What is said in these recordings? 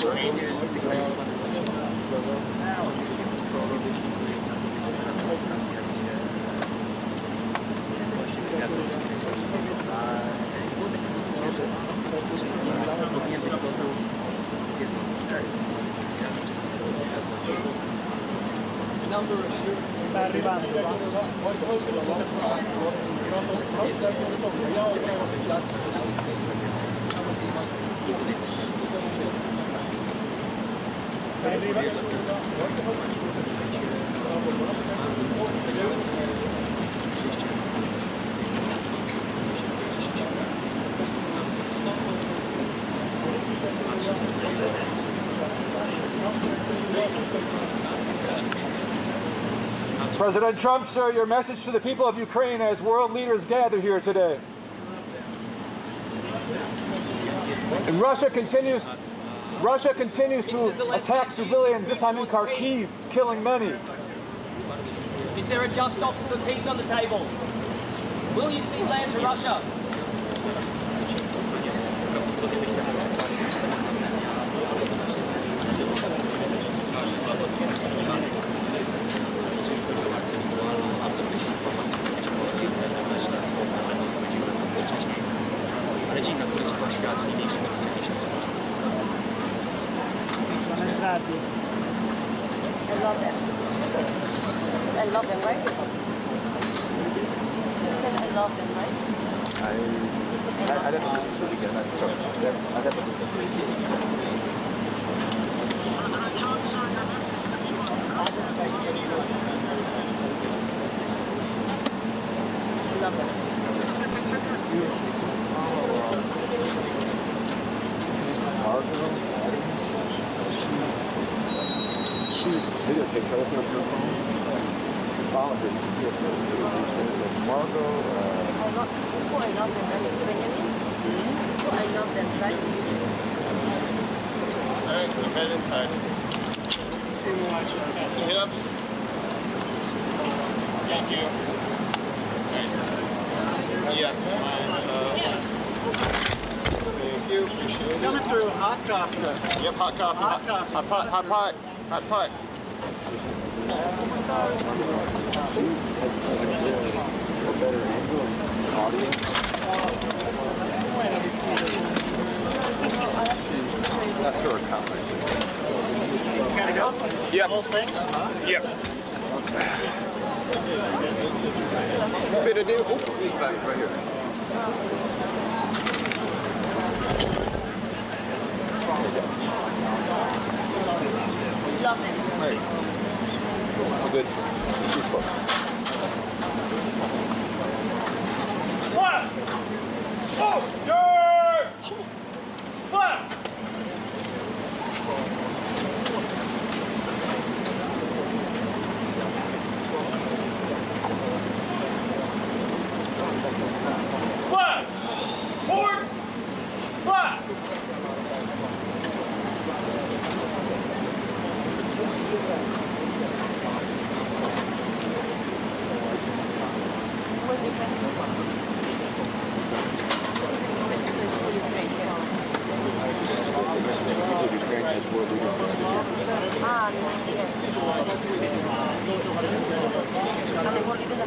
Ukrainians. Sta arrivando. President Trump, sir, your message to the people of Ukraine as world leaders gather here today. And Russia continues to attack civilians, this time in Kharkiv, killing many. Is there a just offer for peace on the table? Will you cede land to Russia? I love them. I love them, right? You said I love them, right? I don't know if it's again. I'm sorry. Yes, I have to listen to She's videotaped everything with your phone. Follow her. Margot. Who I love them, right? Benjamin? Who I love them, right? Alright, we head inside. See you watch us. Hit up. Thank you. Yeah. Thank you. Appreciate it. Coming through, hot coffee. Yep, hot coffee. Hot coffee. Hot pot. Hot pot. Hot pot. A better angle and audio. That's her account. Gotta go? Yep. Whole thing? Yep. Bit of deal. Oh. Back right here. Love them. Right. Good. One! Oh! Yeah! One! One! Four! Five! Who was your best friend? Ah, yes. La mejor líder de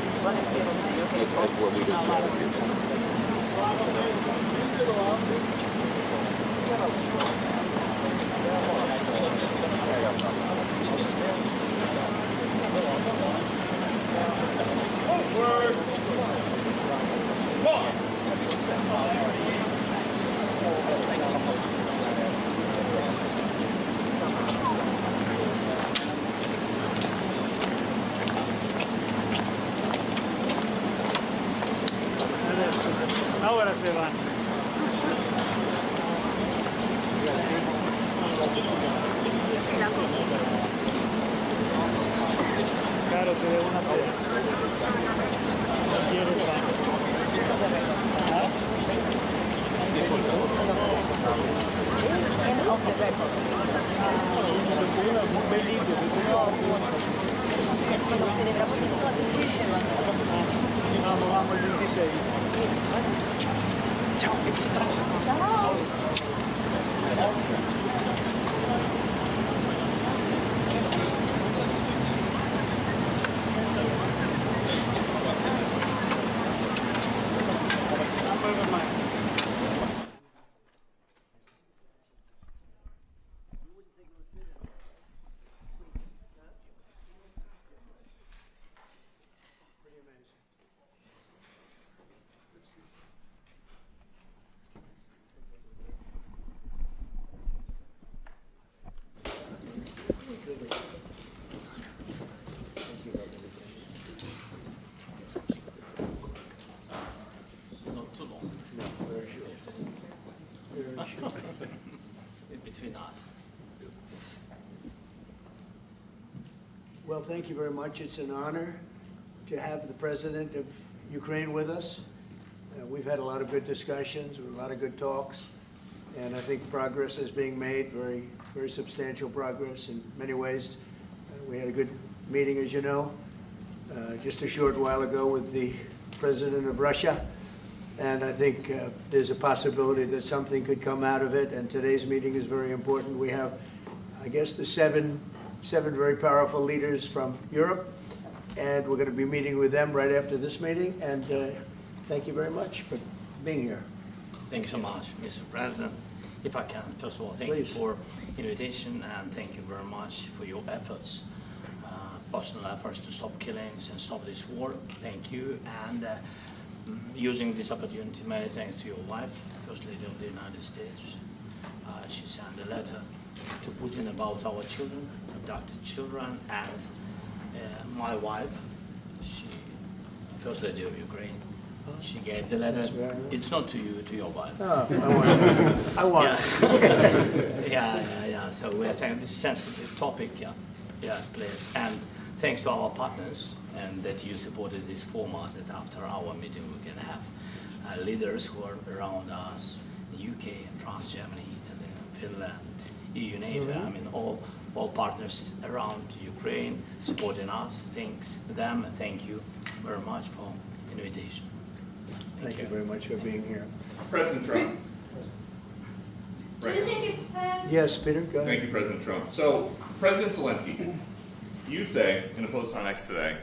Ahora se van. Claro, te debo una cena. ¿Quieres baño? ¿Ah? Muy lindo. Sí, lo celebramos esto antes de irse. Vamos el 26. Chao. between us. Well, thank you very much. It's an honor to have the President of Ukraine with us. We've had a lot of good discussions, a lot of good talks, and I think progress is being made, very, very substantial progress in many ways. We had a good meeting, as you know, just a short while ago with the President of Russia, and I think there's a possibility that something could come out of it, and today's meeting is very important. We have, I guess, the seven very powerful leaders from Europe, and we're going to be meeting with them right after this meeting, and thank you very much for being here. Thank you so much, Mr. President. If I can, first of all, thank Please. you for invitation, and thank you very much for your efforts, personal efforts to stop killings and stop this war. Thank you, and using this opportunity, many thanks to your wife, First Lady of the United States. She sent a letter to Putin about our children, abducted children, and my wife, she, First Lady of Ukraine, she gave the letter. It's not to you, to your wife. Oh, I want it. Yeah. So we are saying this sensitive topic, yes, please. And thanks to our partners, and that you supported this format, that after our meeting we can have leaders who are around us, UK, France, Germany, Italy, Finland, EU, NATO, I mean all partners around Ukraine supporting us. Thanks to them, and thank you very much for invitation. Thank you very much for being here. President Trump. Do you think it's fair? Yes, Peter, go ahead. Thank you, President Trump. So, President Zelensky, you say in a post on X today,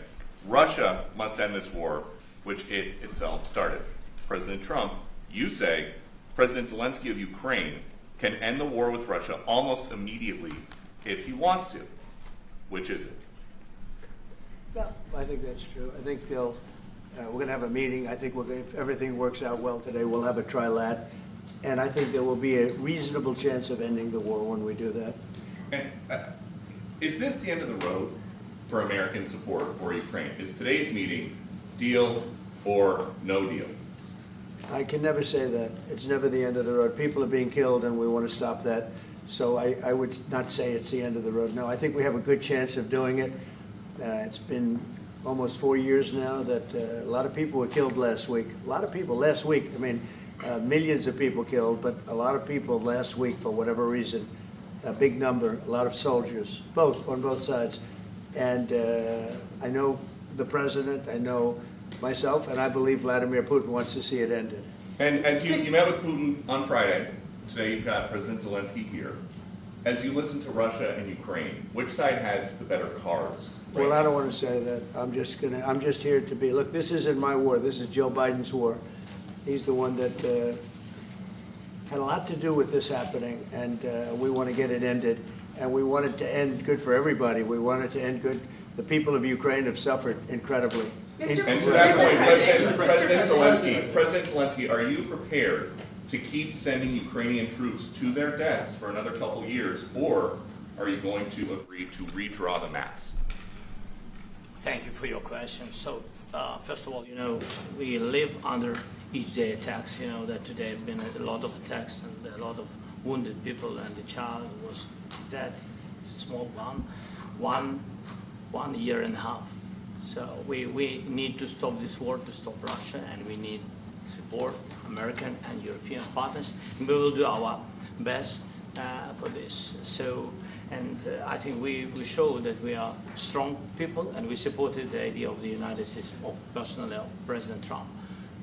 Russia must end this war, which it itself started. President Trump, you say President Zelensky of Ukraine can end the war with Russia almost immediately if he wants to. Which is it? Yeah, I think that's true. I think they'll. We're going to have a meeting. I think if everything works out well today, we'll have a trilat. And I think there will be a reasonable chance of ending the war when we do that. And is this the end of the road for American support for Ukraine? Is today's meeting deal or no deal? I can never say that. It's never the end of the road. People are being killed, and we want to stop that. So I would not say it's the end of the road. No, I think we have a good chance of doing it. It's been almost 4 years now that a lot of people were killed last week. A lot of people last week. I mean, millions of people killed, but a lot of people last week for whatever reason. A big number, a lot of soldiers, on both sides. And I know the president, I know myself, and I believe Vladimir Putin wants to see it ended. And as you met with Putin on Friday, today you've got President Zelensky here. As you listen to Russia and Ukraine, which side has the better cards? Right Well, now? I don't want to say that. I'm just here to be, look, this isn't my war. This is Joe Biden's war. He's the one that had a lot to do with this happening, and we want to get it ended. And we want it to end good for everybody. We want it to end good. The people of Ukraine have suffered incredibly. And to that point, President Zelensky, are you prepared to keep sending Ukrainian troops to their deaths for another couple years, or are you going to agree to redraw the maps? Thank you for your question. So, first of all, we live under each day attacks. That today have been a lot of attacks and a lot of wounded people, and the child was dead, small one year and a half. So we need to stop this war, to stop Russia, and we need support American and European partners. And we will do our best for this. So, and I think we show that we are strong people, and we supported the idea of the United States, of personally of President Trump,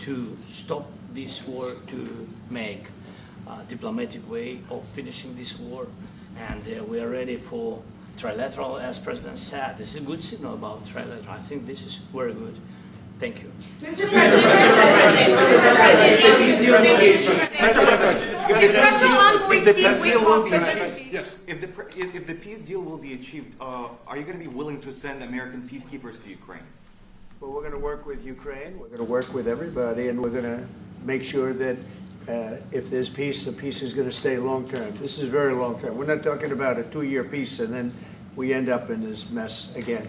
to stop this war, to make a diplomatic way of finishing this war. And we are ready for trilateral, as President said. This is a good signal about trilateral. I think this is very good. Thank you. Mr. President, if the peace deal will be achieved, are you going to be willing to send American peacekeepers to Ukraine? Well, we're going to work with Ukraine. We're going to work with everybody, and we're going to make sure that if there's peace, the peace is going to stay long-term. This is very long-term. We're not talking about a 2-year peace and then we end up in this mess again.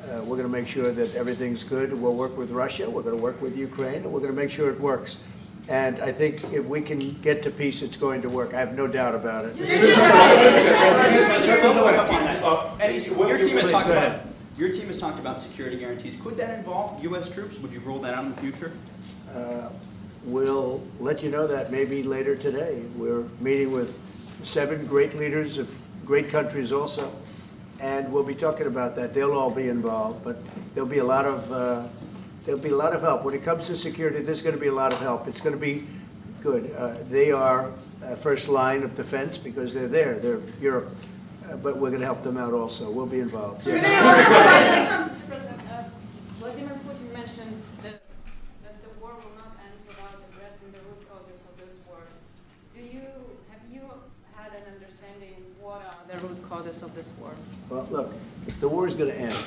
We're going to make sure that everything's good. We'll work with Russia. We're going to work with Ukraine. And we're going to make sure it works. And I think if we can get to peace, it's going to work. I have no doubt about it. Your team has talked about security guarantees. Could that involve U.S. troops? Would you roll that out in the future? We'll let you know that maybe later today. We're meeting with 7 great leaders of great countries also, and we'll be talking about that. They'll all be involved, but there'll be a lot of help. When it comes to security, there's going to be a lot of help. It's going to be good. They are first line of defense because they're there. They're Europe. But we're going to help them out also. We'll be involved. Mr. President, Vladimir Putin mentioned that the war will not end without addressing the root causes of this war. Have you had an understanding what are the root causes of this war? Well, look, the war is going to end.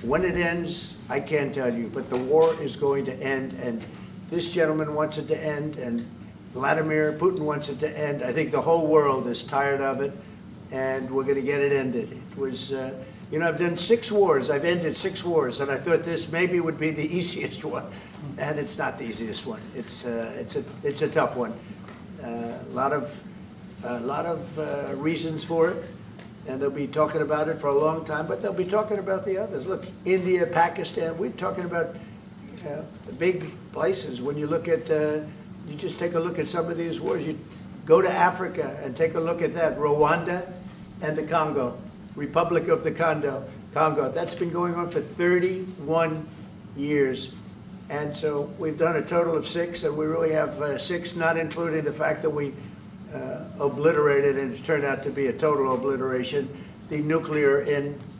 When it ends, I can't tell you, but the war is going to end, and this gentleman wants it to end, and Vladimir Putin wants it to end. I think the whole world is tired of it, and we're going to get it ended. It was, I've done 6 wars. I've ended 6 wars, and I thought this maybe would be the easiest one, and it's not the easiest one. It's a tough one. A lot of reasons for it, and they'll be talking about it for a long time. But they'll be talking about the others. Look, India, Pakistan. We're talking about the big places. When you look at, you just take a look at some of these wars. You go to Africa and take a look at that. Rwanda and the Congo, Republic of the Congo. That's been going on for 31 years. And so we've done a total of 6, and we really have 6, not including the fact that we obliterated, and it turned out to be a total obliteration, the nuclear,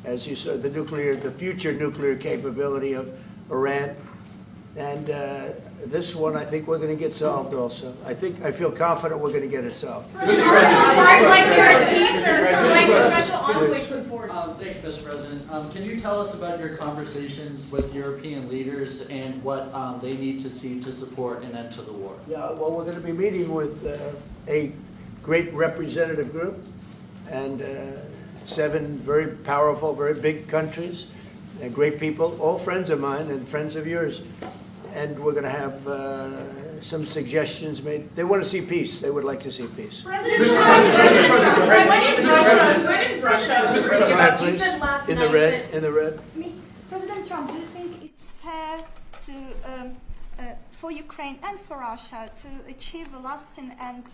as you said, the future nuclear capability of Iran. And this one, I think we're going to get solved also. I feel confident we're going to get it solved. Thank you, Mr. President. Can you tell us about your conversations with European leaders and what they need to see to support an end to the war? Yeah, well, we're going to be meeting with a great representative group and 7 very powerful, very big countries and great people, all friends of mine and friends of yours. And we're going to have some suggestions made. They want to see peace. They would like to see peace. President, you said last in night the red. President Trump, do you think it's fair to for Ukraine and for Russia to achieve a lasting and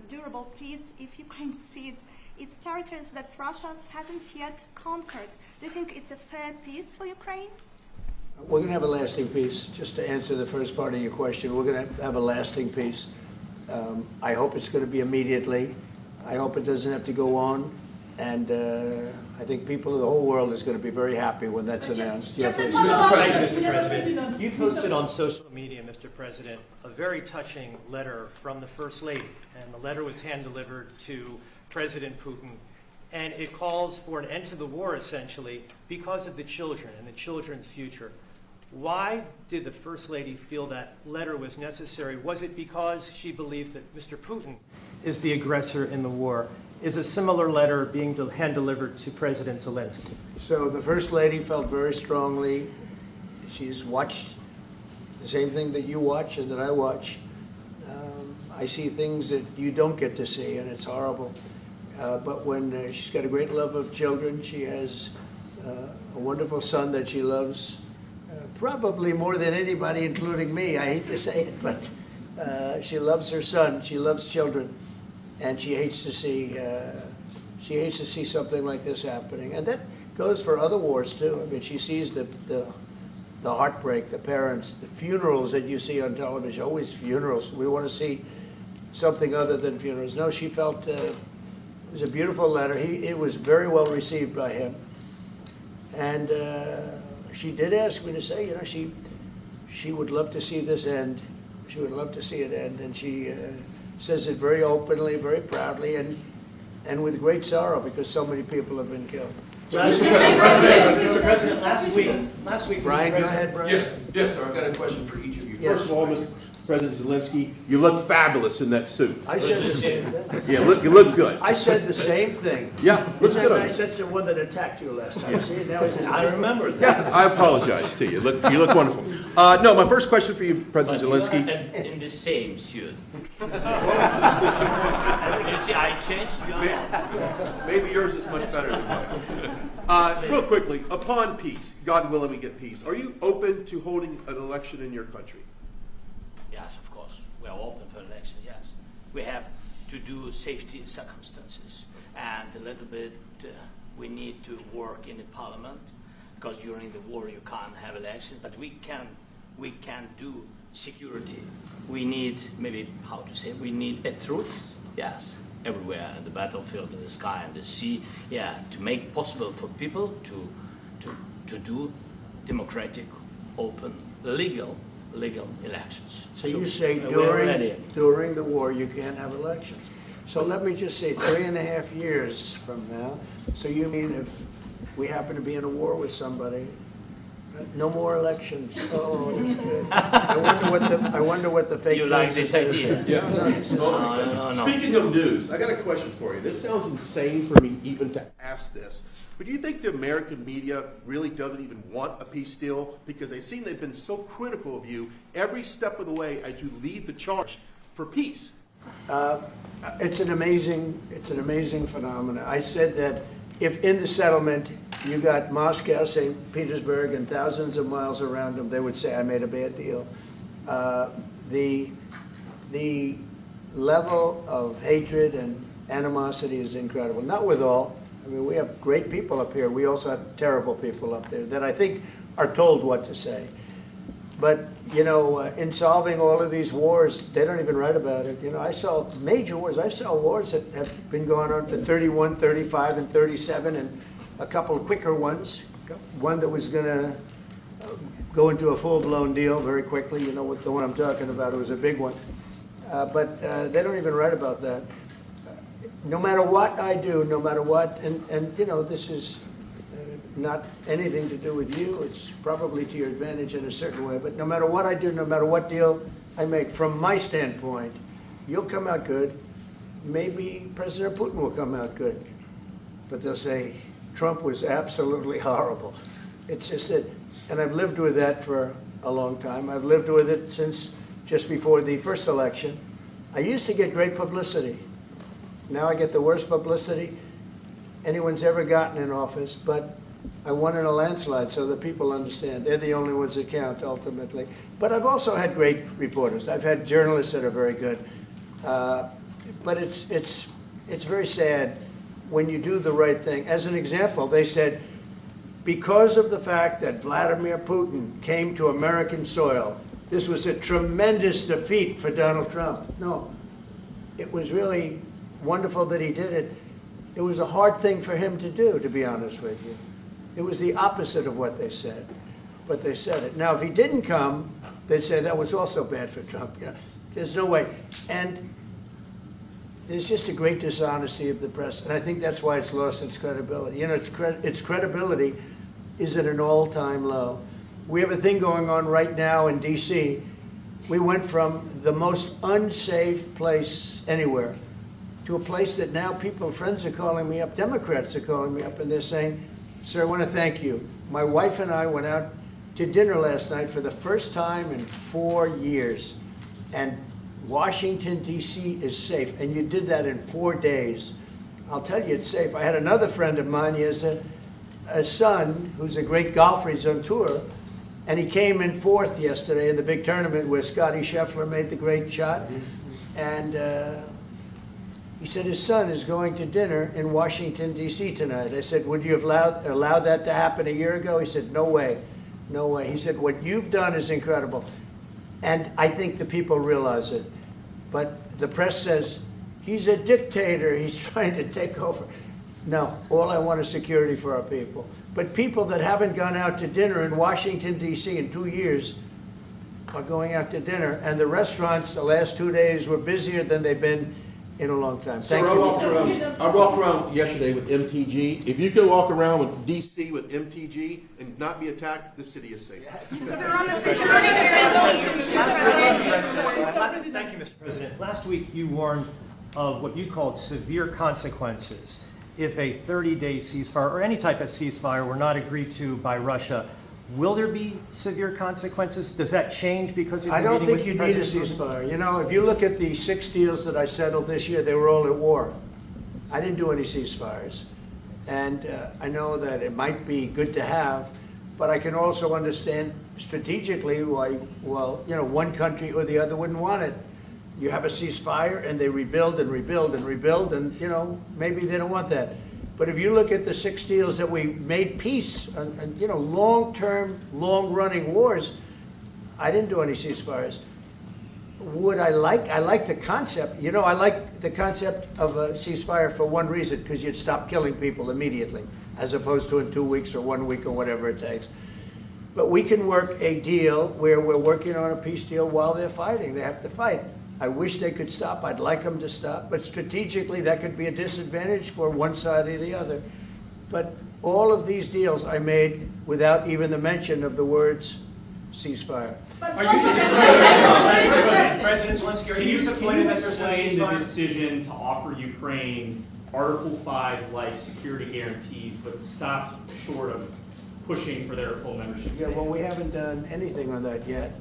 durable peace if Ukraine cedes its territories that Russia hasn't yet conquered? Do you think it's a fair peace for Ukraine? We're going to have a lasting peace. Just to answer the first part of your question, we're going to have a lasting peace. I hope it's going to be immediately. I hope it doesn't have to go on. And I think people of the whole world is going to be very happy when that's announced. Mr. President, you posted on social media, Mr. President, a very touching letter from the First Lady. And the letter was hand-delivered to President Putin. And it calls for an end to the war, essentially, because of the children and the children's future. Why did the First Lady feel that letter was necessary? Was it because she believes that Mr. Putin is the aggressor in the war? Is a similar letter being hand-delivered to President Zelensky? So the First Lady felt very strongly. She's watched the same thing that you watch and that I watch. I see things that you don't get to see, and it's horrible. But when she's got a great love of children, she has a wonderful son that she loves, probably more than anybody, including me. I hate to say it, but she loves her son. She loves children, and she hates to see something like this happening. And that goes for other wars too. I mean, she sees the heartbreak, the parents, the funerals that you see on television. Always funerals. We want to see something other than funerals. No, she felt. It was a beautiful letter. It was very well received by him. And she did ask me to say, she would love to see this end. She would love to see it end. And she says it very openly, very proudly, and with great sorrow because so many people have been killed. Mr. President, last week, Brian, go ahead, Brian. Yes, sir. I've got a question for each of you. Yes. First of all, President Zelensky. You look fabulous in that suit. I said the same thing. Yeah, you look good. I said the same thing. Yeah, looks good on I you. said the one that attacked you last time. See, now he's I remember that. Yeah, I apologize to you. You look wonderful. No, my first question for you, President Zelensky. In the same suit. You see, I changed you. Maybe yours is much better than mine. Real quickly, upon peace, God willing we get peace, are you open to holding an election in your country? Yes, of course. We are open for election, yes. We have to do safety circumstances. And a little bit, we need to work in the parliament, because during the war you can't have elections, but we can do security. We need, maybe, how to say, we need a truth, yes, everywhere, in the battlefield, in the sky, and the sea, yeah, to make possible for people to do democratic, open, legal elections. So you say we're ready. during the war you can't have elections. So let me just say 3.5 years from now, so you mean if we happen to be in a war with somebody, no more elections. Oh, that's good. I wonder what the fake You like this idea? Yeah. No. Speaking of news, I got a question for you. This sounds insane for me even to ask this, but do you think the American media really doesn't even want a peace deal? Because they've been so critical of you every step of the way as you lead the charge for peace. It's an amazing phenomenon. I said that if in the settlement you got Moscow, St. Petersburg, and thousands of miles around them, they would say, I made a bad deal. The level of hatred and animosity is incredible. Not with all. I mean, we have great people up here. We also have terrible people up there that I think are told what to say. But, you know, in solving all of these wars, they don't even write about it. You know, I saw major wars. I saw wars that have been going on for 31, 35, and 37, and a couple of quicker ones. One that was going to go into a full-blown deal very quickly. You know what the one I'm talking about. It was a big one. But they don't even write about that. No matter what I do, no matter what, and you know, this is not anything to do with you. It's probably to your advantage in a certain way. But no matter what I do, no matter what deal I make, from my standpoint, you'll come out good. Maybe President Putin will come out good. But they'll say, Trump was absolutely horrible. It's just that, and I've lived with that for a long time. I've lived with it since just before the first election. I used to get great publicity. Now I get the worst publicity anyone's ever gotten in office, but I won in a landslide, so that people understand. They're the only ones that count, ultimately. But I've also had great reporters. I've had journalists that are very good. But it's very sad when you do the right thing. As an example, they said, because of the fact that Vladimir Putin came to American soil, this was a tremendous defeat for Donald Trump. No, it was really wonderful that he did it. It was a hard thing for him to do, to be honest with you. It was the opposite of what they said, but they said it. Now, if he didn't come, they'd say that was also bad for Trump. You know, there's no way. And there's just a great dishonesty of the press, and I think that's why it's lost its credibility. You know, its credibility is at an all-time low. We have a thing going on right now in D.C. We went from the most unsafe place anywhere to a place that now friends are calling me up, Democrats are calling me up, and they're saying, sir, I want to thank you. My wife and I went out to dinner last night for the first time in 4 years, and Washington, D.C. is safe, and you did that in 4 days. I'll tell you, it's safe. I had another friend of mine, he has a son who's a great golfer, he's on tour, and he came in 4th yesterday in the big tournament where Scotty Scheffler made the great shot, and he said his son is going to dinner in Washington, D.C. tonight. I said, would you have allowed that to happen a year ago? He said, no way, no way. He said, what you've done is incredible. And I think the people realize it. But the press says, he's a dictator, he's trying to take over. No, all I want is security for our people. But people that haven't gone out to dinner in Washington, D.C. in 2 years are going out to dinner. And the restaurants the last 2 days were busier than they've been in a long time. Sir, Thank I you. walked around yesterday with MTG. If you could walk around with DC with MTG and not be attacked, the city is safe. Thank you, Mr. President. Last week, you warned of what you called severe consequences if a 30-day ceasefire or any type of ceasefire were not agreed to by Russia. Will there be severe consequences? Does that change because of the I don't meeting think you with need a President Putin? ceasefire. You know, if you look at the 6 deals that I settled this year, they were all at war. I didn't do any ceasefires. And I know that it might be good to have, but I can also understand strategically why, well, you know, one country or the other wouldn't want it. You have a ceasefire and they rebuild and rebuild and rebuild, and, you know, maybe they don't want that. But if you look at the 6 deals that we made peace and you know, long-term, long-running wars, I didn't do any ceasefires. Would I like the concept. You know, I like the concept of a ceasefire for one reason, because you'd stop killing people immediately, as opposed to in 2 weeks or 1 week or whatever it takes. But we can work a deal where we're working on a peace deal while they're fighting. They have to fight. I wish they could stop. I'd like them to stop. But strategically, that could be a disadvantage for one side or the other. But all of these deals I made without even the mention of the words ceasefire. President Zelensky, are you disappointed that there's no ceasefire? The decision to offer Ukraine Article 5-like security guarantees, but stop short of pushing for their full membership? Yeah, well, we haven't done anything on that yet.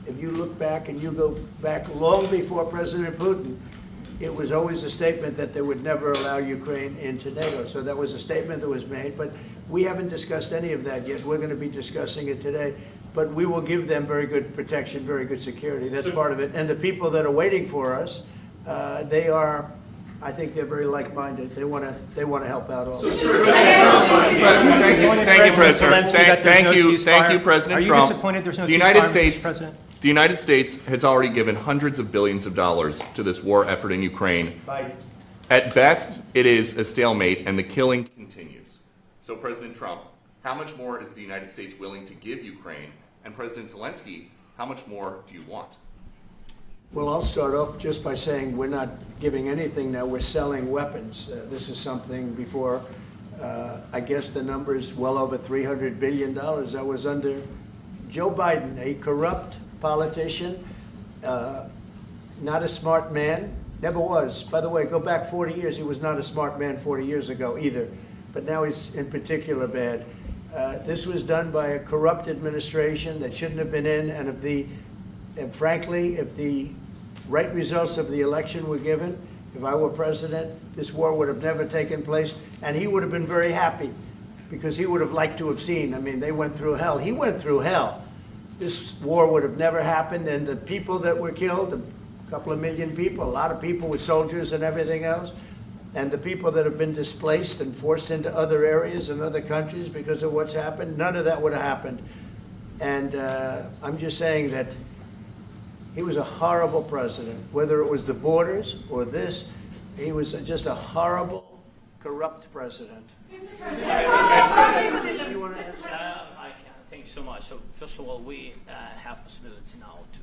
If you look back and you go back long before President Putin, it was always a statement that they would never allow Ukraine into NATO. So that was a statement that was made, but we haven't discussed any of that yet. We're going to be discussing it today. But we will give them very good protection, very good security. That's part of it. And the people that are waiting for us, they are, I think they're very like-minded. They want to help out all. Thank you, President. Thank you, President Trump. Are you disappointed there's no ceasefire, Mr. President? The United States has already given hundreds of billions of dollars to this war effort in Ukraine. At best, it is a stalemate, and the killing continues. So, President Trump, how much more is the United States willing to give Ukraine? And President Zelensky, how much more do you want? Well, I'll start off just by saying we're not giving anything now. We're selling weapons. This is something before, I guess the number is well over $300 billion. That was under Joe Biden, a corrupt politician, not a smart man, never was. By the way, go back 40 years, he was not a smart man 40 years ago either, but now he's in particular bad. This was done by a corrupt administration that shouldn't have been in, and frankly, if the right results of the election were given, if I were president, this war would have never taken place, and he would have been very happy, because he would have liked to have seen. I mean, they went through hell. He went through hell. This war would have never happened, and the people that were killed, a couple of million people, a lot of people with soldiers and everything else, and the people that have been displaced and forced into other areas and other countries because of what's happened, none of that would have happened. And I'm just saying that he was a horrible president, whether it was the borders or this. He was just a horrible, corrupt president. Thank you so much. So first of all, we have possibility now to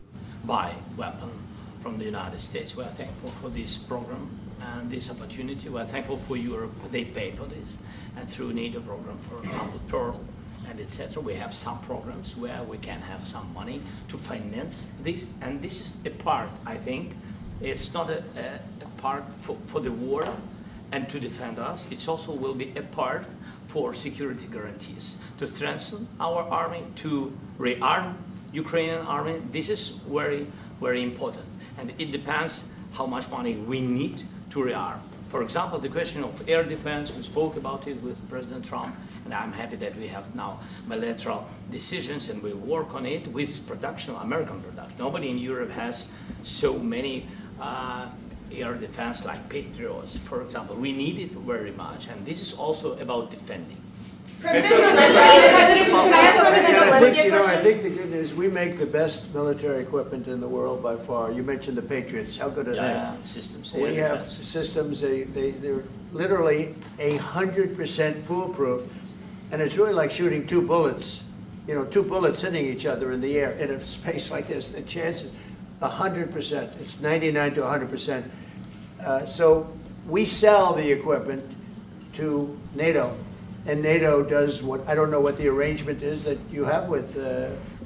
buy weapons from the United States. We are thankful for this program and this opportunity. We are thankful for Europe. They pay for this. And through NATO program, for example, Pearl and etc., we have some programs where we can have some money to finance this. And this is a part, I think, it's not a part for the war and to defend us. It also will be a part for security guarantees, to strengthen our army, to rearm Ukrainian army. This is very, very important. And it depends how much money we need to rearm. For example, the question of air defense, we spoke about it with President Trump, and I'm happy that we have now bilateral decisions and we work on it with production, American production. Nobody in Europe has so many air defense like Patriots, for example. We need it very much, and this is also about defending. I think the good news, we make the best military equipment in the world by far. You mentioned the Patriots. How good are they? Systems. We have systems, they're literally 100% foolproof. And it's really like shooting 2 bullets, you know, 2 bullets hitting each other in the air in a space like this. The chance is 100%. It's 99 to 100%. So we sell the equipment to NATO, and NATO does what, I don't know what the arrangement is that you have with,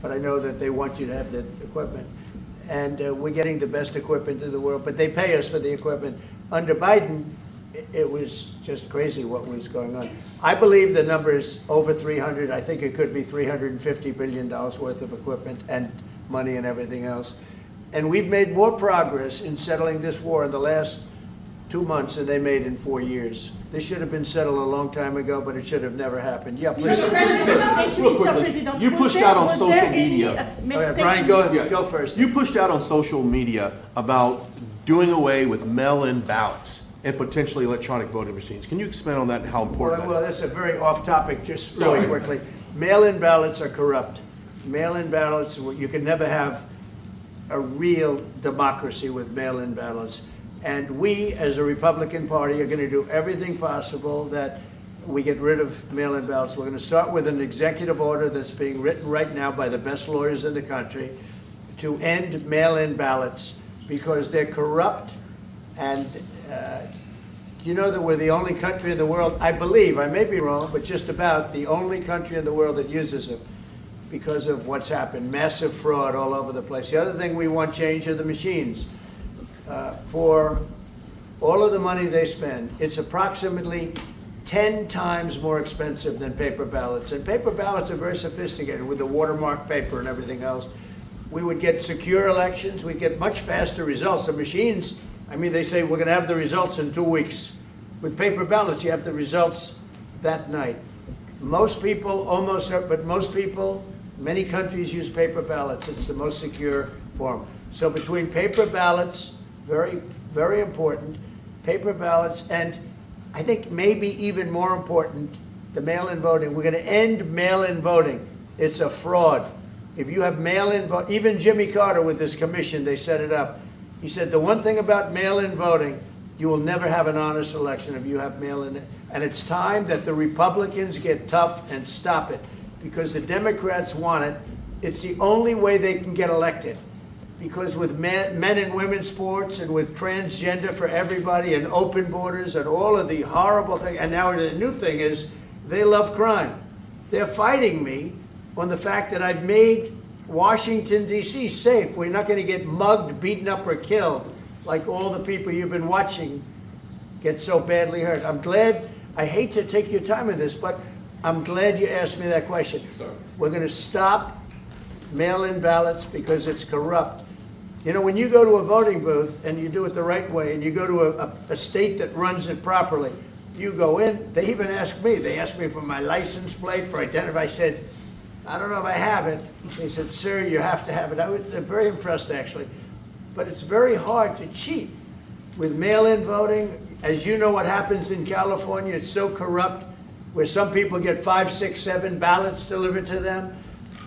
but I know that they want you to have the equipment. And we're getting the best equipment in the world, but they pay us for the equipment. Under Biden, it was just crazy what was going on. I believe the number is over 300. I think it could be $350 billion worth of equipment and money and everything else. And we've made more progress in settling this war in the last 2 months than they made in 4 years. This should have been settled a long time ago, but it should have never happened. Yeah, please. Real quickly, you pushed out on social media. Brian, go first. You pushed out on social media about doing away with mail-in ballots and potentially electronic voting machines. Can you expand on that and how important Well, that's a very off-topic, just really quickly. Mail-in ballots are corrupt. Mail-in ballots, you can never have a real democracy with mail-in ballots. And we, as a Republican Party, are going to do everything possible that we get rid of mail-in ballots. We're going to start with an executive order that's being written right now by the best lawyers in the country to end mail-in ballots because they're corrupt. And you know that we're the only country in the world, I believe, I may be wrong, but just about the only country in the world that uses them because of what's happened. Massive fraud all over the place. The other thing we want change are the machines. For all of the money they spend, it's approximately 10 times more expensive than paper ballots. And paper ballots are very sophisticated with the watermark paper and everything else. We would get secure elections. We'd get much faster results. The machines, I mean, they say we're going to have the results in 2 weeks. With paper ballots, you have the results that night. Most people, but most people, many countries use paper ballots. It's the most secure form. So between paper ballots, very, very important, paper ballots, and I think maybe even more important, the mail-in voting. We're going to end mail-in voting. It's a fraud. If you have mail-in vote, even Jimmy Carter with this commission, they set it up. He said the one thing about mail-in voting, you will never have an honest election if you have mail-in. And it's time that the Republicans get tough and stop it because the Democrats want it. It's the only way they can get elected. Because with men and women's sports and with transgender for everybody and open borders and all of the horrible things, and now the new thing is they love crime. They're fighting me on the fact that I've made Washington, D.C. safe. We're not going to get mugged, beaten up, or killed like all the people you've been watching get so badly hurt. I'm glad, I hate to take your time with this, but I'm glad you asked me that question. Sorry. We're going to stop mail-in ballots because it's corrupt. You know, when you go to a voting booth and you do it the right way and you go to a state that runs it properly, you go in, they even ask me, they asked me for my license plate, for identity. I said, I don't know if I have it. They said, sir, you have to have it. I was very impressed, actually. But it's very hard to cheat with mail-in voting. As you know what happens in California, it's so corrupt, where some people get 5, 6, 7 ballots delivered to them.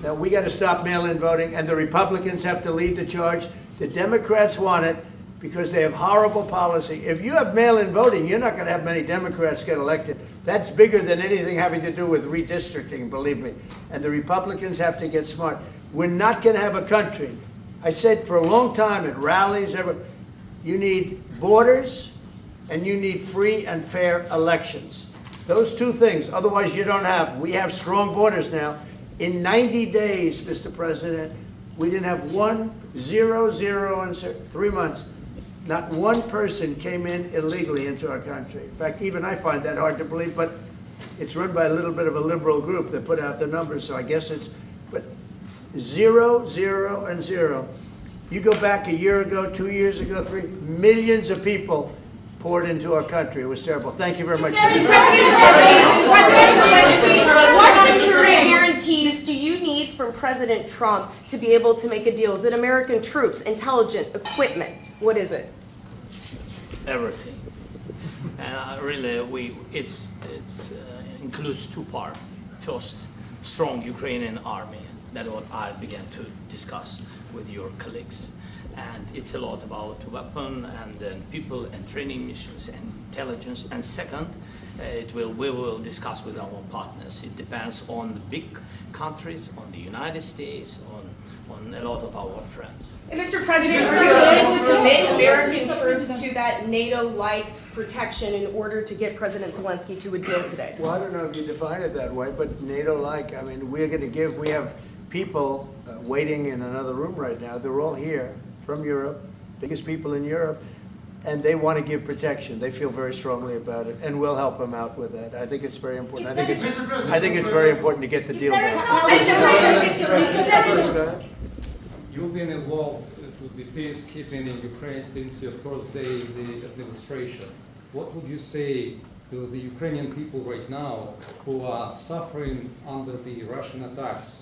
Now, we got to stop mail-in voting, and the Republicans have to lead the charge. The Democrats want it because they have horrible policy. If you have mail-in voting, you're not going to have many Democrats get elected. That's bigger than anything having to do with redistricting, believe me. And the Republicans have to get smart. We're not going to have a country. I said for a long time at rallies, you need borders and you need free and fair elections. Those two things, otherwise you don't have. We have strong borders now. In 90 days, Mr. President, we didn't have 1, 0, 0, and 3 months. Not one person came in illegally into our country. In fact, even I find that hard to believe, but it's run by a little bit of a liberal group that put out the numbers, so I guess it's, but 0, 0, and 0. You go back a year ago, 2 years ago, 3, millions of people poured into our country. It was terrible. Thank you very much. What security guarantees do you need from President Trump to be able to make a deal? Is it American troops, intelligence, equipment? What is it? Everything. And really, it includes 2 parts. First, strong Ukrainian army. That's what I began to discuss with your colleagues. And it's a lot about weapon and then people and training missions and intelligence. And second, we will discuss with our partners. It depends on the big countries, on the United States, on on a lot of our friends. And Mr. President, are you willing to commit American troops to that NATO-like protection in order to get President Zelensky to a deal today? Well, I don't know if you define it that way, but NATO-like, I mean, we have people waiting in another room right now. They're all here from Europe, biggest people in Europe, and they want to give protection. They feel very strongly about it, and we'll help them out with that. I think it's very important. I think it's very important to get the deal done. You've been involved with the peacekeeping in Ukraine since your first day in the administration. What would you say to the Ukrainian people right now who are suffering under the Russian attacks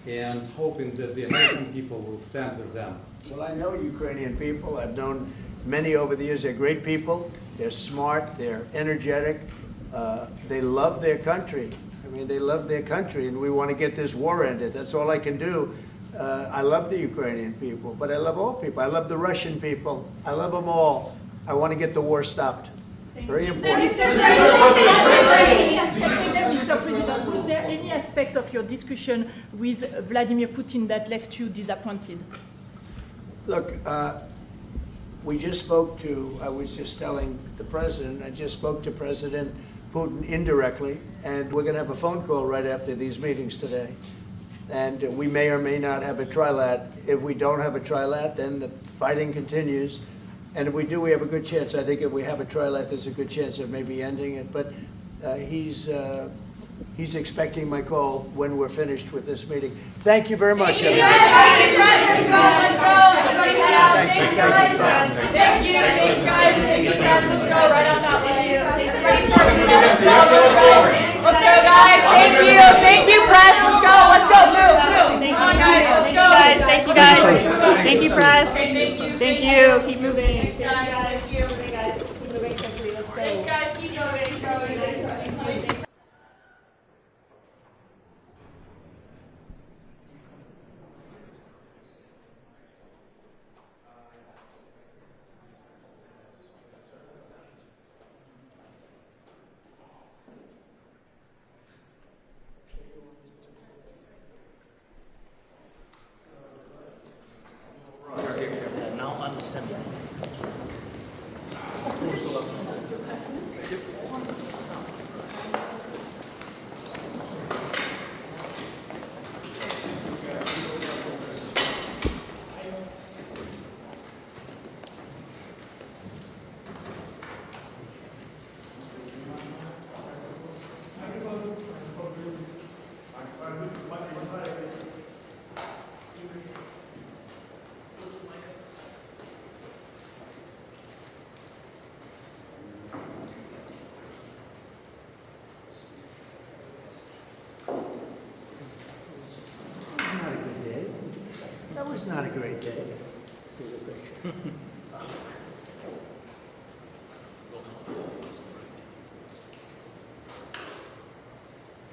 and hoping that the American people will stand with them? Well, I know Ukrainian people. I've known many over the years. They're great people. They're smart. They're energetic. They love their country. I mean, they love their country, and we want to get this war ended. That's all I can do. I love the Ukrainian people, but I love all people. I love the Russian people. I love them all. I want to get the war stopped. Very important. Mr. President, was there any aspect of your discussion with Vladimir Putin that left you disappointed? Look, we just spoke to, I was just telling the president, I just spoke to President Putin indirectly, and we're going to have a phone call right after these meetings today. And we may or may not have a trilat. If we don't have a trilat, then the fighting continues. And if we do, we have a good chance. I think if we have a trilat, there's a good chance of maybe ending it. But he's expecting my call when we're finished with this meeting. Thank you very much, everybody. Thank you, guys. Let's go right on top with you. Let's go, guys. Thank you, press. Let's go. Move. Come on, guys. Let's go. Thank you, guys. Thank you, press. Thank you. Keep moving. Thank you, guys. Keep moving quickly. Let's go. Thanks, guys. Keep going. Thank you. Now understand. That was not a great day. See the picture.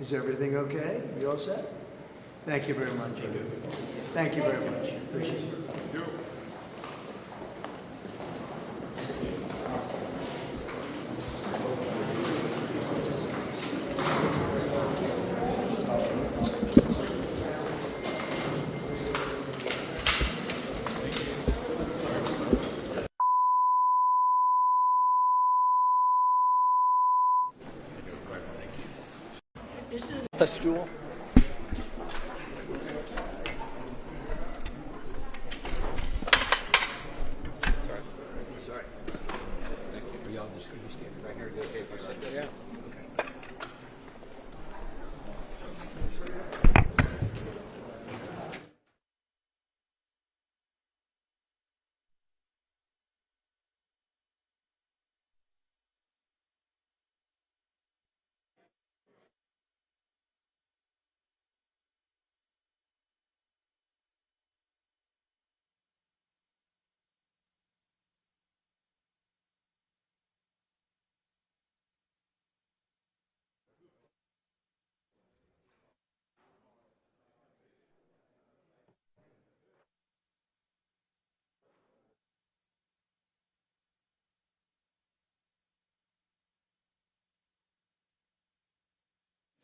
Is everything okay? You all set? Thank you very much. Thank you very much. Appreciate it. The stool. Sorry. Thank you. Are y'all just going to be standing right here? Okay for a second? Yeah. Okay.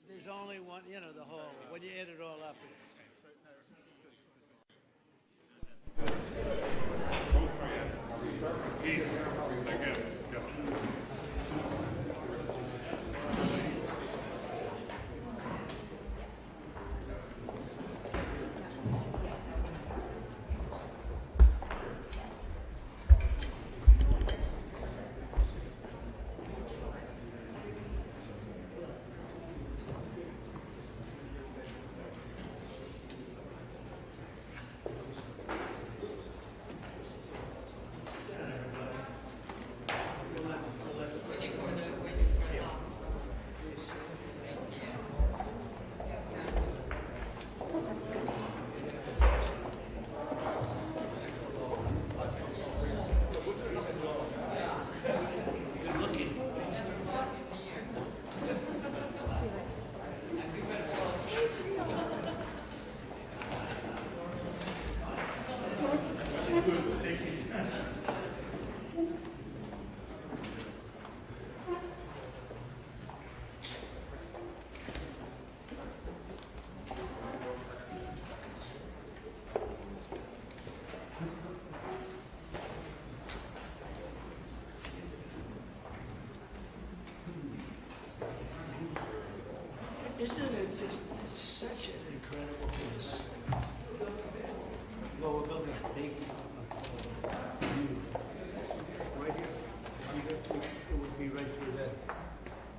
There's only one, the whole, when you add it all up, it's... Isn't it just such an incredible place? Well, we're building a big right here. It would be right through there.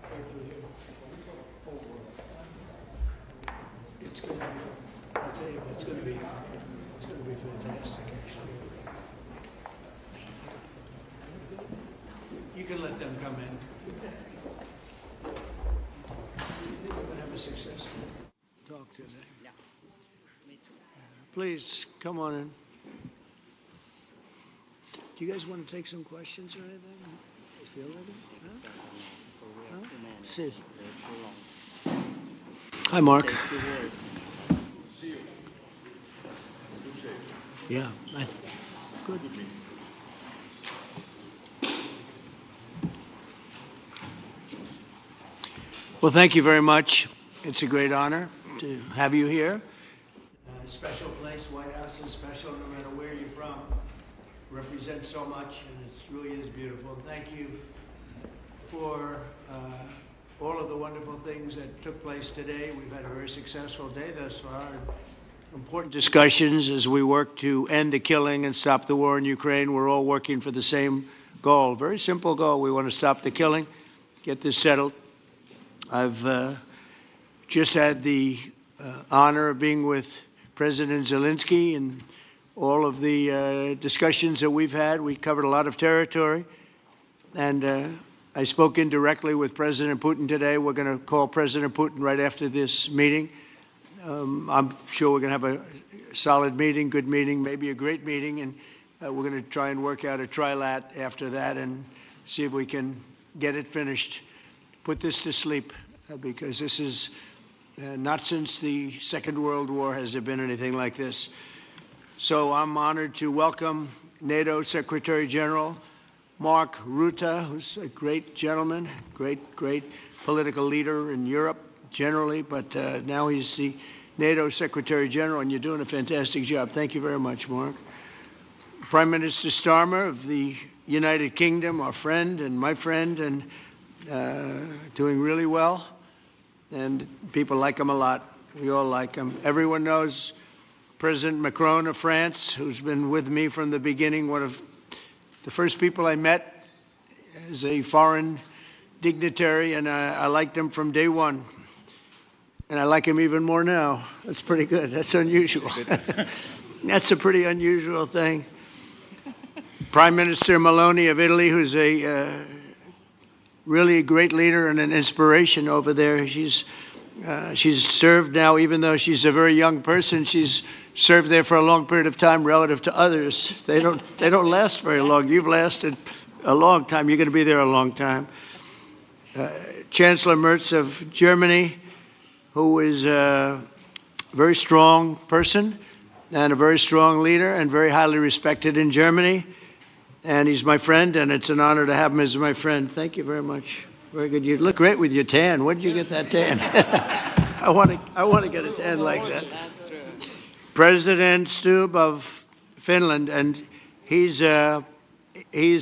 Right through here. It's going to be, I'll tell you, it's going to be fantastic, actually. You can let them come in. We're going to have a successful talk today. Yeah. Me too. Please, come on in. Do you guys want to take some questions or anything? You feel ready? Huh? See. Hi, Mark. Yeah. Good. Well, thank you very much. It's a great honor to have you here. Special place, White House is special no matter where you're from. Represents so much, and it really is beautiful. Thank you for all of the wonderful things that took place today. We've had a very successful day thus far. Important discussions as we work to end the killing and stop the war in Ukraine. We're all working for the same goal, very simple goal. We want to stop the killing, get this settled. I've just had the honor of being with President Zelensky and all of the discussions that we've had. We covered a lot of territory, and I spoke indirectly with President Putin today. We're going to call President Putin right after this meeting. I'm sure we're going to have a solid meeting, good meeting, maybe a great meeting, and we're going to try and work out a trilat after that and see if we can get it finished, put this to sleep, because this is not since the Second World War has there been anything like this. So I'm honored to welcome NATO Secretary General Mark Rutte, who's a great gentleman, great political leader in Europe generally, but now he's the NATO Secretary General, and you're doing a fantastic job. Thank you very much, Mark. Prime Minister Starmer of the United Kingdom, our friend and my friend, and doing really well, and people like him a lot. We all like him. Everyone knows President Macron of France, who's been with me from the beginning, one of the first people I met as a foreign dignitary, and I liked him from day one. And I like him even more now. That's pretty good. That's unusual. That's a pretty unusual thing. Prime Minister Meloni of Italy, who's a really a great leader and an inspiration over there. She's served now, even though she's a very young person, she's served there for a long period of time relative to others. They don't last very long. You've lasted a long time. You're going to be there a long time. Chancellor Merz of Germany, who is a very strong person and a very strong leader and very highly respected in Germany. And he's my friend, and it's an honor to have him as my friend. Thank you very much. Very good. You look great with your tan. Where did you get that tan? I want to get a tan like that. President Stubb of Finland, and he's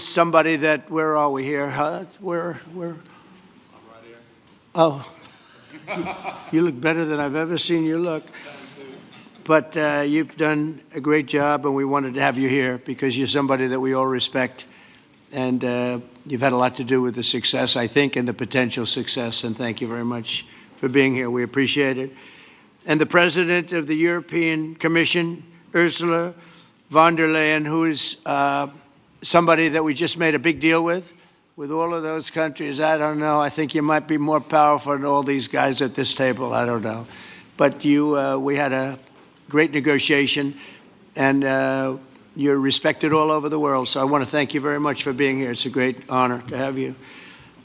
somebody that, where are we here? Where? Oh, you look better than I've ever seen you look. But you've done a great job, and we wanted to have you here because you're somebody that we all respect. And you've had a lot to do with the success, I think, and the potential success. And thank you very much for being here. We appreciate it. And the President of the European Commission, Ursula von der Leyen, who is somebody that we just made a big deal with all of those countries. I don't know. I think you might be more powerful than all these guys at this table. I don't know. But we had a great negotiation, and you're respected all over the world. So I want to thank you very much for being here. It's a great honor to have you.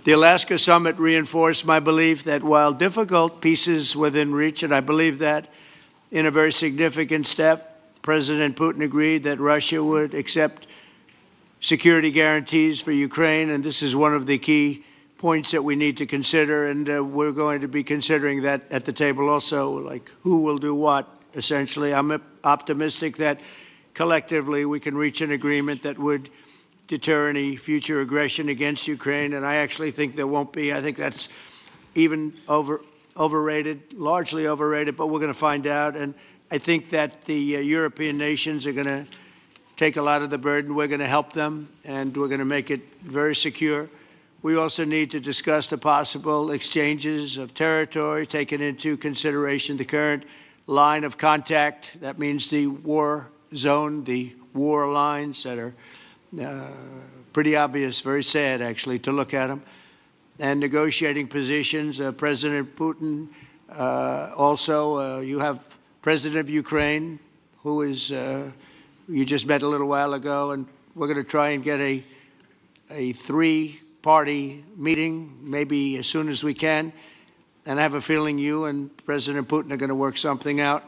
The Alaska Summit reinforced my belief that while difficult, peace is within reach, and I believe that in a very significant step, President Putin agreed that Russia would accept security guarantees for Ukraine, and this is one of the key points that we need to consider, and we're going to be considering that at the table also, like who will do what, essentially. I'm optimistic that collectively we can reach an agreement that would deter any future aggression against Ukraine, and I actually think there won't be. I think that's even overrated, largely overrated, but we're going to find out. And I think that the European nations are going to take a lot of the burden. We're going to help them, and we're going to make it very secure. We also need to discuss the possible exchanges of territory, taking into consideration the current line of contact. That means the war zone, the war lines that are pretty obvious, very sad, actually, to look at them. And negotiating positions. President Putin, also, you have President of Ukraine, who is, you just met a little while ago, and we're going to try and get a three-party meeting, maybe as soon as we can. And I have a feeling you and President Putin are going to work something out.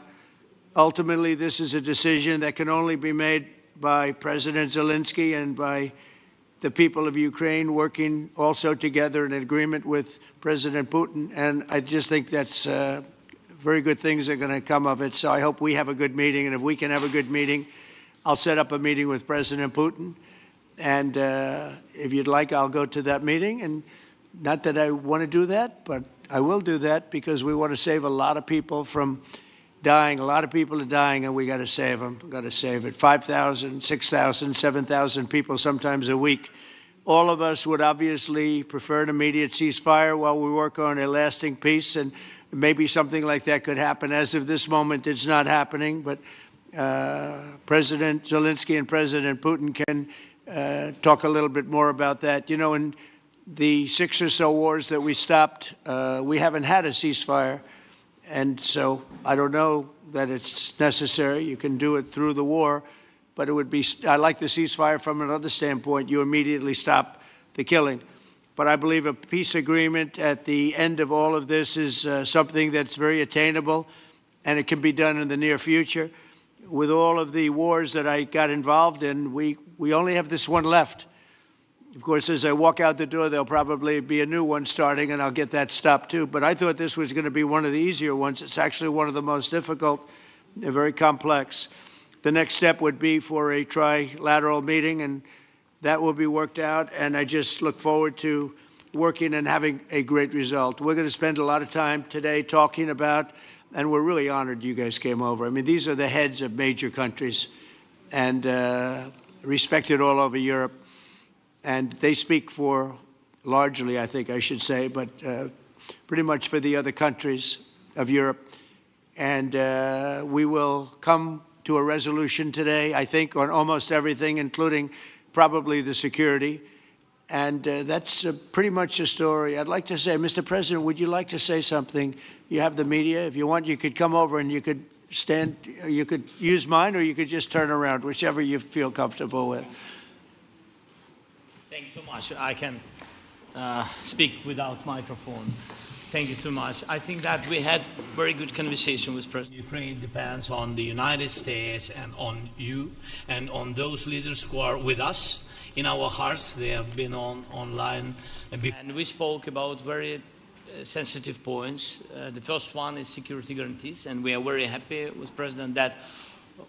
Ultimately, this is a decision that can only be made by President Zelensky and by the people of Ukraine working also together in agreement with President Putin. And I just think that's very good things are going to come of it. So I hope we have a good meeting. And if we can have a good meeting, I'll set up a meeting with President Putin. And if you'd like, I'll go to that meeting. And not that I want to do that, but I will do that because we want to save a lot of people from dying. A lot of people are dying, and we got to save them. We got to save it. 5,000, 6,000, 7,000 people sometimes a week. All of us would obviously prefer an immediate ceasefire while we work on a lasting peace, and maybe something like that could happen. As of this moment, it's not happening, but President Zelensky and President Putin can talk a little bit more about that. You know, in the 6 or so wars that we stopped, we haven't had a ceasefire. And so I don't know that it's necessary. You can do it through the war, but it would be, I like the ceasefire from another standpoint. You immediately stop the killing. But I believe a peace agreement at the end of all of this is something that's very attainable, and it can be done in the near future. With all of the wars that I got involved in, we only have this one left. Of course, as I walk out the door, there'll probably be a new one starting, and I'll get that stopped too. But I thought this was going to be one of the easier ones. It's actually one of the most difficult. They're very complex. The next step would be for a trilateral meeting, and that will be worked out. And I just look forward to working and having a great result. We're going to spend a lot of time today talking about, and we're really honored you guys came over. I mean, these are the heads of major countries and respected all over Europe. And they speak for, largely, I think I should say, but pretty much for the other countries of Europe. And we will come to a resolution today, I think, on almost everything, including probably the security. And that's pretty much the story. I'd like to say, Mr. President, would you like to say something? You have the media. If you want, you could come over and you could stand, you could use mine, or you could just turn around, whichever you feel comfortable with. Thank you so much. I can speak without microphone. Thank you so much. I think that we had very good conversation with President. Ukraine depends on the United States and on you and on those leaders who are with us in our hearts. They have been online. And we spoke about very sensitive points. The first one is security guarantees, and we are very happy with President that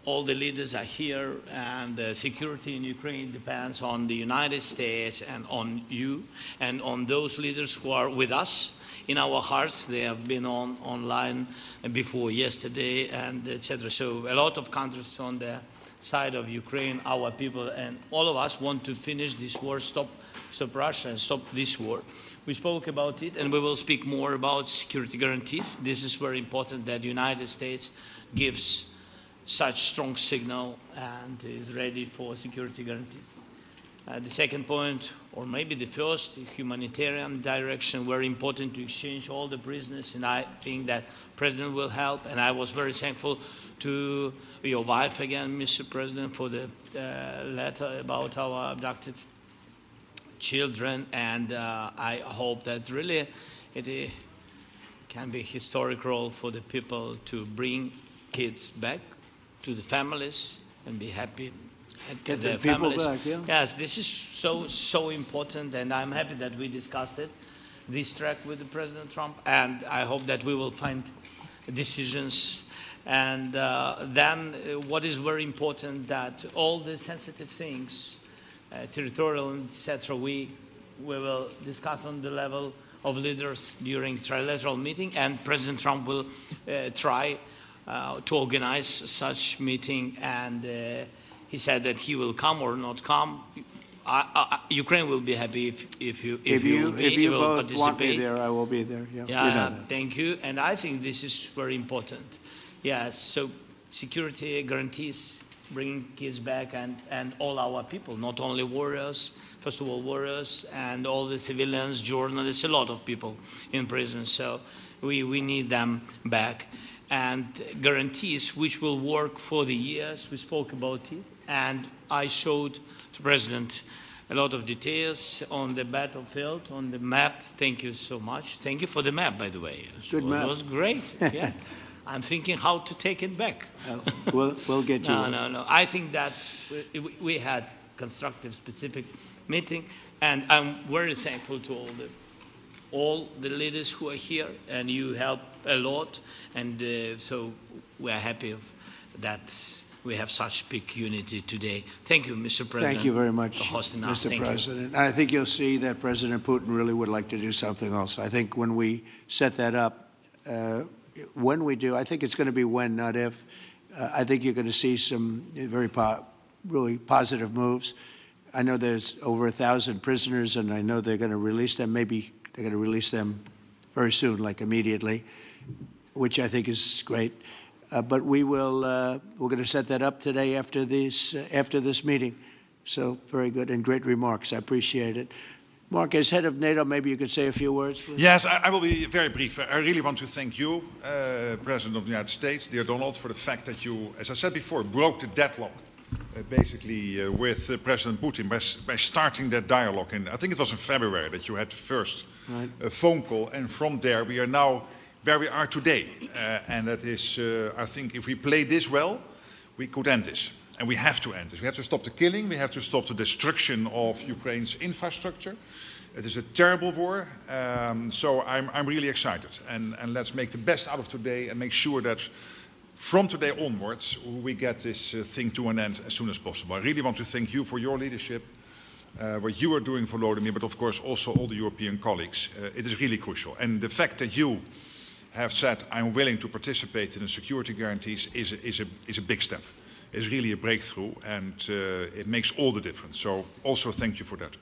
all the leaders are here, and the security in Ukraine depends on the United States and on you and on those leaders who are with us in our hearts. They have been online before yesterday, and etc. So a lot of countries on the side of Ukraine, our people, and all of us want to finish this war, stop Russia and stop this war. We spoke about it, and we will speak more about security guarantees. This is very important that the United States gives such strong signal and is ready for security guarantees. The second point, or maybe the first, humanitarian direction, very important to exchange all the prisoners, and I think that President will help. And I was very thankful to your wife again, Mr. President, for the letter about our abducted children, and I hope that really it can be a historic role for the people to bring kids back to the families and be happy. Get the people back, yeah. Yes, this is so important, and I'm happy that we discussed it, this track with the President Trump, and I hope that we will find decisions. And then what is very important, that all the sensitive things, territorial, etc., we will discuss on the level of leaders during trilateral meeting, and President Trump will try to organize such meeting, and he said that he will come or not come. Ukraine will be happy if you will both participate. Want me there, I will be there. Yeah, yeah, you know that. Thank you. And I think this is very important. Yes, so security guarantees, bringing kids back, and all our people, not only warriors, first of all warriors, and all the civilians, journalists, a lot of people in prison. So we need them back. And guarantees which will work for the years. We spoke about it, and I showed the President a lot of details on the battlefield, on the map. Thank you so much. Thank you for the map, by the way. Good map. It was great. Yeah. I'm thinking how to take it back. We'll get you. No. I think that we had constructive, specific meeting, and I'm very thankful to all the leaders who are here, and you help a lot, and so we are happy that we have such big unity today. Thank you, Mr. President. Thank you very much, for hosting us. Mr. President. I think you'll see that President Putin really would like to do something else. I think when we set that up, when we do, I think it's going to be when, not if. I think you're going to see some really positive moves. I know there's over 1,000 prisoners, and I know they're going to release them. Maybe they're going to release them very soon, like immediately, which I think is great. But we're going to set that up today after this meeting. So very good and great remarks. I appreciate it. Mark, as head of NATO, maybe you could say a few words, please. Yes, I will be very brief. I really want to thank you, President of the United States, dear Donald, for the fact that you, as I said before, broke the deadlock, basically with President Putin by starting that dialogue. And I think it was in February that you had the first phone call, and from there we are now where we are today. And that is, I think, if we play this well, we could end this. And we have to end this. We have to stop the killing. We have to stop the destruction of Ukraine's infrastructure. It is a terrible war. So I'm really excited. And let's make the best out of today and make sure that from today onwards, we get this thing to an end as soon as possible. I really want to thank you for your leadership, what you are doing for Volodymyr, but of course also all the European colleagues. It is really crucial. And the fact that you have said, I'm willing to participate in the security guarantees is a big step. Is really a breakthrough, and it makes all the difference. So also thank you for that.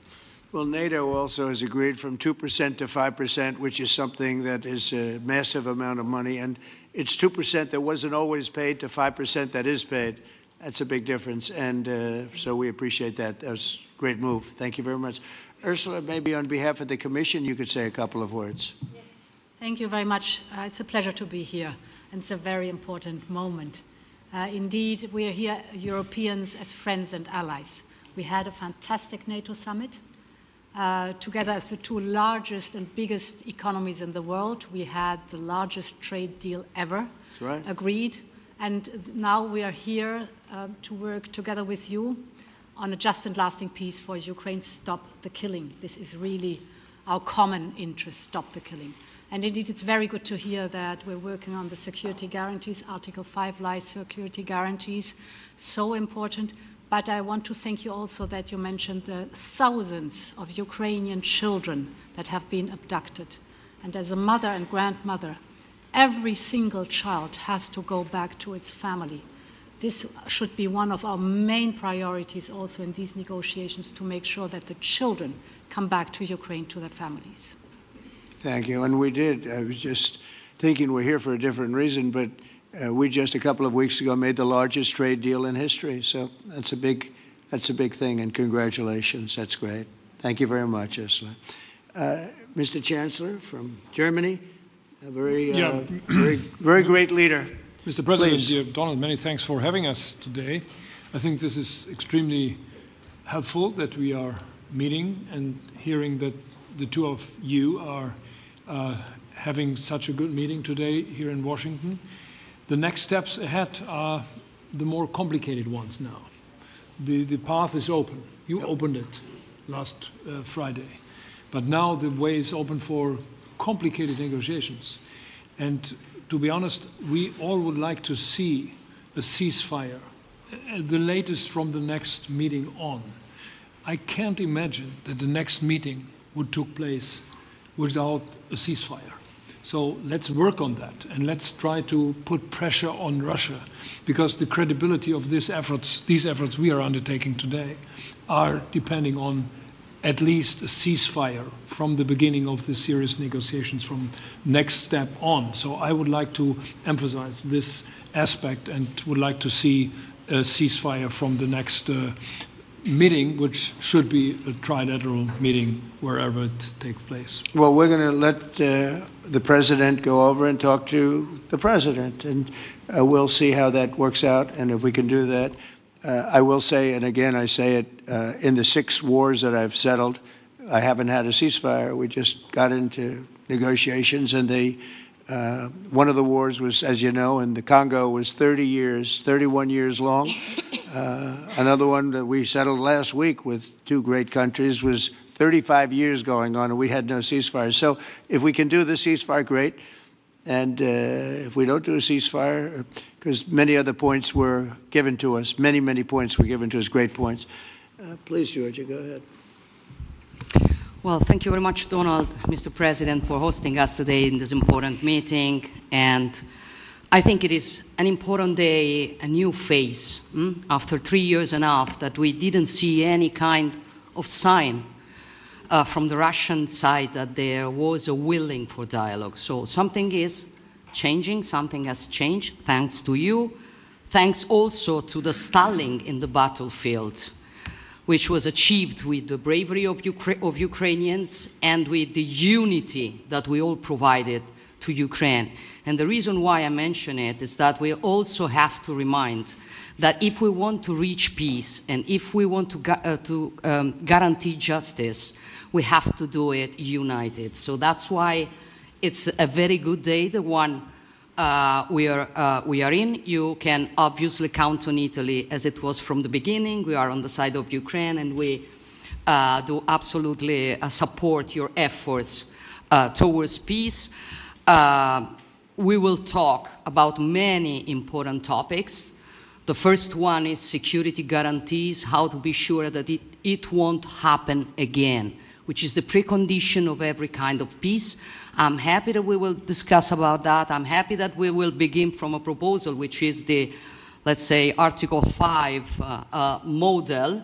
Well, NATO also has agreed from 2% to 5%, which is something that is a massive amount of money. And it's 2% that wasn't always paid to 5% that is paid. That's a big difference. And so we appreciate that. That was a great move. Thank you very much. Ursula, maybe on behalf of the Commission, you could say a couple of words. Thank you very much. It's a pleasure to be here. And it's a very important moment. Indeed, we are here, Europeans, as friends and allies. We had a fantastic NATO summit. Together as the two largest and biggest economies in the world, we had the largest trade deal ever agreed. And now we are here to work together with you on a just and lasting peace for Ukraine. Stop the killing. This is really our common interest, stop the killing. And indeed, it's very good to hear that we're working on the security guarantees, Article 5 lies security guarantees, so important. But I want to thank you also that you mentioned the thousands of Ukrainian children that have been abducted. And as a mother and grandmother, every single child has to go back to its family. This should be one of our main priorities also in these negotiations, to make sure that the children come back to Ukraine, to their families. Thank you. And we did. I was just thinking we're here for a different reason, but we just a couple of weeks ago made the largest trade deal in history. So that's a big thing, and congratulations. That's great. Thank you very much, Ursula. Mr. Chancellor from Germany, a very great leader. Mr. President, Please. dear Donald, many thanks for having us today. I think this is extremely helpful that we are meeting and hearing that the two of you are having such a good meeting today here in Washington. The next steps ahead are the more complicated ones now. The path is open. You opened it last Friday. But now the way is open for complicated negotiations. And to be honest, we all would like to see a ceasefire, the latest from the next meeting on. I can't imagine that the next meeting would take place without a ceasefire. So let's work on that, and let's try to put pressure on Russia, because the credibility of these efforts we are undertaking today, are depending on at least a ceasefire from the beginning of the serious negotiations from next step on. So I would like to emphasize this aspect and would like to see a ceasefire from the next meeting, which should be a trilateral meeting wherever it takes place. Well, we're going to let the president go over and talk to the president, and we'll see how that works out, and if we can do that. I will say, and again I say it, in the 6 wars that I've settled, I haven't had a ceasefire. We just got into negotiations, and one of the wars was, as you know, in the Congo was 31 years long. Another one that we settled last week with 2 great countries was 35 years going on, and we had no ceasefire. So if we can do the ceasefire, great. And if we don't do a ceasefire, because many other points were given to us, many points were given to us, great points. Please, Georgia, go ahead. Well, thank you very much, Donald, Mr. President, for hosting us today in this important meeting. And I think it is an important day, a new phase, after 3 years and a half that we didn't see any kind of sign from the Russian side that there was a willing for dialogue. So something is changing, something has changed, thanks to you. Thanks also to the stalling in the battlefield, which was achieved with the bravery of Ukrainians and with the unity that we all provided to Ukraine. And the reason why I mention it is that we also have to remind that if we want to reach peace and if we want to guarantee justice, we have to do it united. So that's why it's a very good day, the one we are in. You can obviously count on Italy as it was from the beginning. We are on the side of Ukraine, and we do absolutely support your efforts towards peace. We will talk about many important topics. The first one is security guarantees, how to be sure that it won't happen again, which is the precondition of every kind of peace. I'm happy that we will discuss about that. I'm happy that we will begin from a proposal, which is the, let's say, Article 5 model,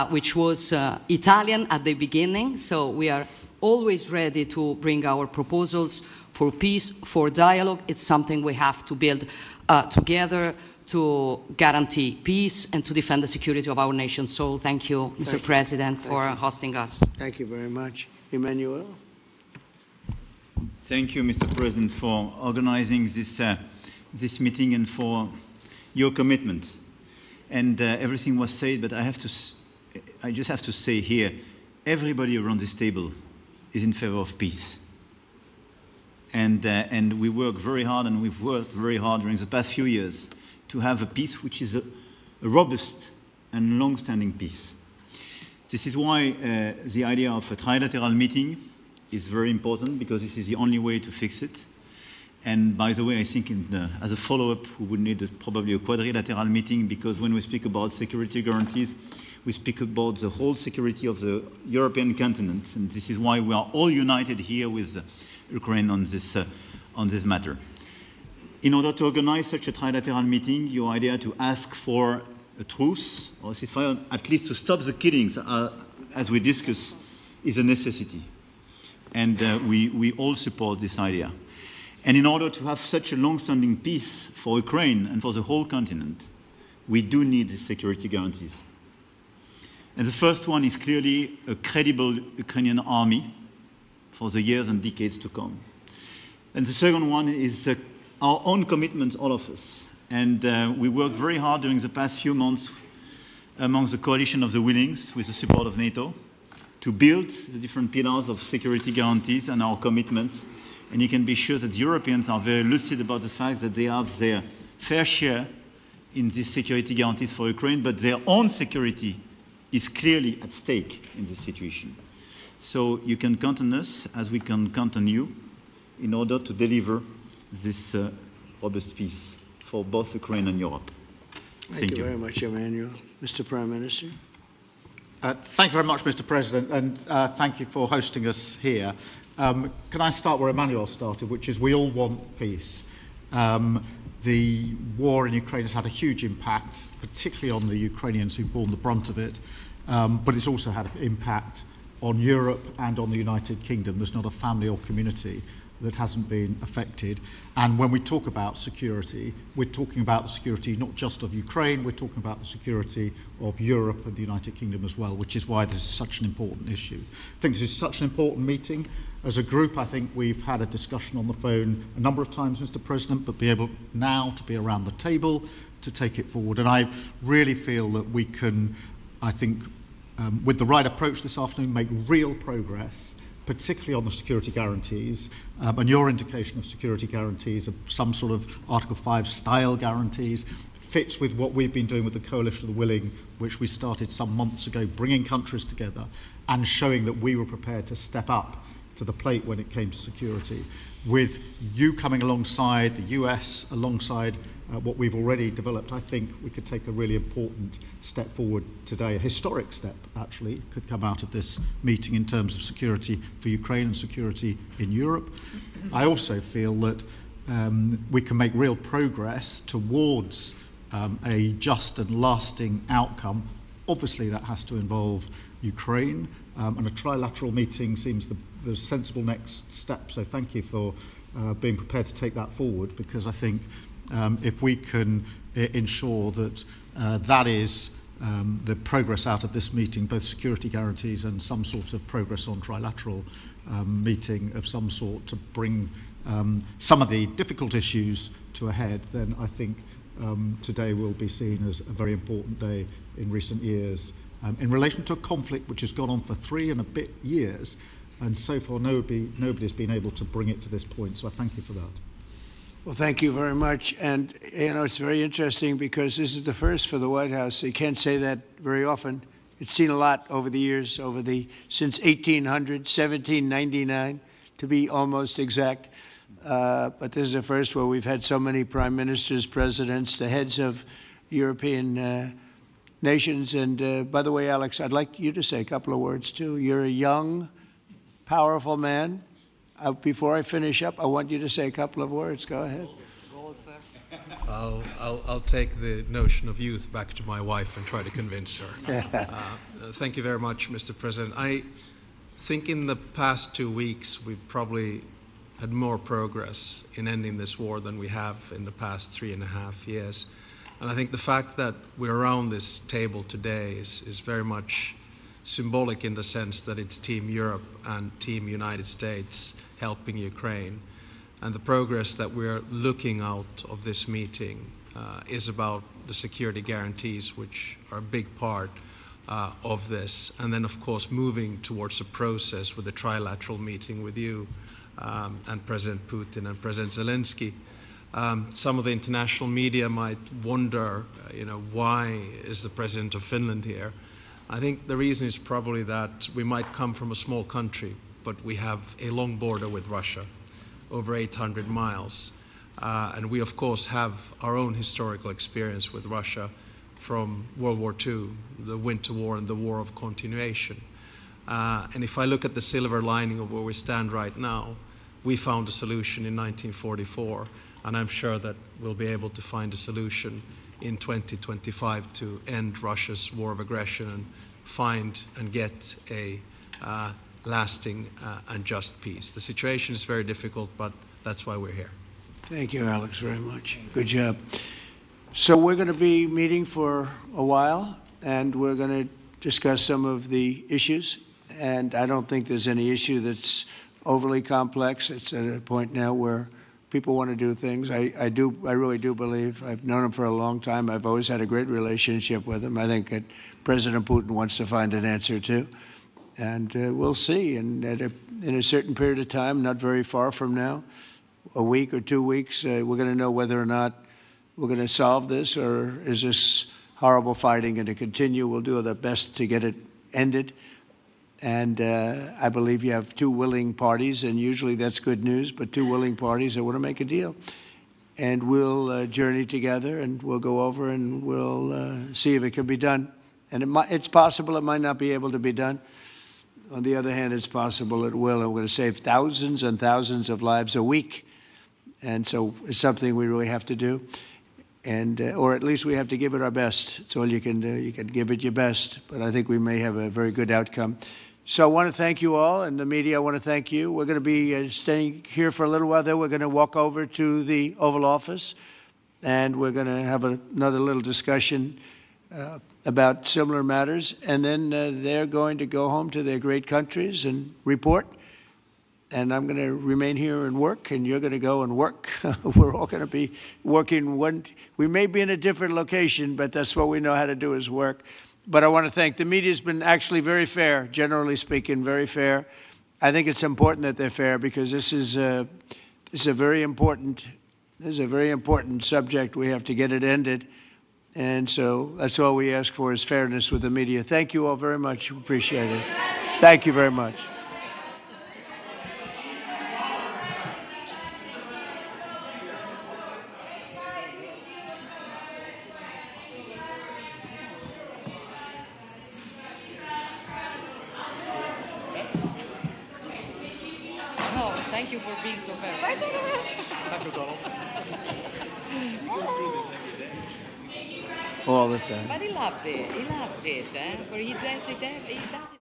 which was Italian at the beginning. So we are always ready to bring our proposals for peace, for dialogue. It's something we have to build together to guarantee peace and to defend the security of our nation. So thank you, Mr. President, for hosting us. Thank you very much. Emmanuel? Thank you, Mr. President, for organizing this meeting and for your commitment. And everything was said, but I just have to say here, everybody around this table is in favor of peace. And we work very hard, and we've worked very hard during the past few years to have a peace which is a robust and long-standing peace. This is why the idea of a trilateral meeting is very important because this is the only way to fix it. And by the way, I think as a follow-up, we would need probably a quadrilateral meeting, because when we speak about security guarantees, we speak about the whole security of the European continent. And this is why we are all united here with Ukraine on this matter. In order to organize such a trilateral meeting, your idea to ask for a truce or ceasefire, at least to stop the killings, as we discussed, is a necessity. And we all support this idea. And in order to have such a long-standing peace for Ukraine and for the whole continent, we do need these security guarantees. And the first one is clearly a credible Ukrainian army for the years and decades to come. And the second one is our own commitments, all of us. And we worked very hard during the past few months amongst the coalition of the willings, with the support of NATO, to build the different pillars of security guarantees and our commitments. And you can be sure that the Europeans are very lucid about the fact that they have their fair share in these security guarantees for Ukraine, but their own security is clearly at stake in this situation. So you can count on us, as we can count on you, in order to deliver this robust peace for both Ukraine and Europe. Thank you very much, Emmanuel. Mr. Prime Minister. Thank you very much, Mr. President, and thank you for hosting us here. Can I start where Emmanuel started, which is we all want peace. The war in Ukraine has had a huge impact, particularly on the Ukrainians who've borne the brunt of it, but it's also had an impact on Europe and on the United Kingdom. There's not a family or community that hasn't been affected. And when we talk about security, we're talking about the security not just of Ukraine, we're talking about the security of Europe and the United Kingdom as well, which is why this is such an important issue. I think this is such an important meeting. As a group, I think we've had a discussion on the phone a number of times, Mr. President, but be able now to be around the table to take it forward. And I really feel that we can, I think, with the right approach this afternoon, make real progress, particularly on the security guarantees, and your indication of security guarantees of some sort of Article 5 style guarantees fits with what we've been doing with the Coalition of the Willing, which we started some months ago, bringing countries together and showing that we were prepared to step up to the plate when it came to security. With you coming alongside, the US alongside what we've already developed, I think we could take a really important step forward today. A historic step, actually, could come out of this meeting in terms of security for Ukraine and security in Europe. I also feel that we can make real progress towards a just and lasting outcome. Obviously, that has to involve Ukraine, and a trilateral meeting seems the sensible next step. So thank you for being prepared to take that forward, because I think if we can ensure that that is the progress out of this meeting, both security guarantees and some sort of progress on trilateral meeting of some sort to bring some of the difficult issues to a head, then I think today will be seen as a very important day in recent years in relation to a conflict which has gone on for 3 and a bit years, and so far nobody's been able to bring it to this point. So I thank you for that. Well, thank you very much. And, you know, it's very interesting because this is the first for the White House. You can't say that very often. It's seen a lot over the years, since 1800, 1799, to be almost exact. But this is the first where we've had so many prime ministers, presidents, the heads of European nations. And by the way, Alex, I'd like you to say a couple of words, too. You're a young, powerful man. Before I finish up, I want you to say a couple of words. Go ahead. I'll take the notion of youth back to my wife and try to convince her. Thank you very much, Mr. President. I think in the past 2 weeks, we've probably had more progress in ending this war than we have in the past 3.5 years. And I think the fact that we're around this table today is very much symbolic in the sense that it's Team Europe and Team United States helping Ukraine. And the progress that we're looking out of this meeting is about the security guarantees, which are a big part of this. And then, of course, moving towards a process with a trilateral meeting with you and President Putin and President Zelensky. Some of the international media might wonder, why is the President of Finland here? I think the reason is probably that we might come from a small country, but we have a long border with Russia, over 800 miles. And we, of course, have our own historical experience with Russia from World War II, the Winter War and the War of Continuation. And if I look at the silver lining of where we stand right now, we found a solution in 1944, and I'm sure that we'll be able to find a solution in 2025 to end Russia's war of aggression and find and get a lasting and just peace. The situation is very difficult, but that's why we're here. Thank you, Alex, very much. Good job. So we're going to be meeting for a while, and we're going to discuss some of the issues. And I don't think there's any issue that's overly complex. It's at a point now where people want to do things. I really do believe. I've known him for a long time. I've always had a great relationship with him. I think that President Putin wants to find an answer too. And we'll see. And in a certain period of time, not very far from now, a week or 2 weeks, we're going to know whether or not we're going to solve this, or is this horrible fighting going to continue? We'll do our best to get it ended. And I believe you have two willing parties, and usually that's good news, but two willing parties that want to make a deal. And we'll journey together, and we'll go over, and we'll see if it can be done. And it's possible it might not be able to be done. On the other hand, it's possible it will, and we're going to save thousands and thousands of lives a week. And so it's something we really have to do. And, or at least we have to give it our best. It's all you can do. You can give it your best. But I think we may have a very good outcome. So I want to thank you all, and the media, I want to thank you. We're going to be staying here for a little while. Then we're going to walk over to the Oval Office, and we're going to have another little discussion about similar matters. And then they're going to go home to their great countries and report. And I'm going to remain here and work, and you're going to go and work. We're all going to be working. We may be in a different location, but that's what we know how to do is work. But I want to thank the media. Has been actually very fair, generally speaking, very fair. I think it's important that they're fair because this is a very important subject. We have to get it ended, and so that's all we ask for is fairness with the media. Thank you all very much. Appreciate it. Thank you very much. Thank you for being so fair. Thank you, Donald. All the time. But he loves it. He loves it. For he does it. He does it.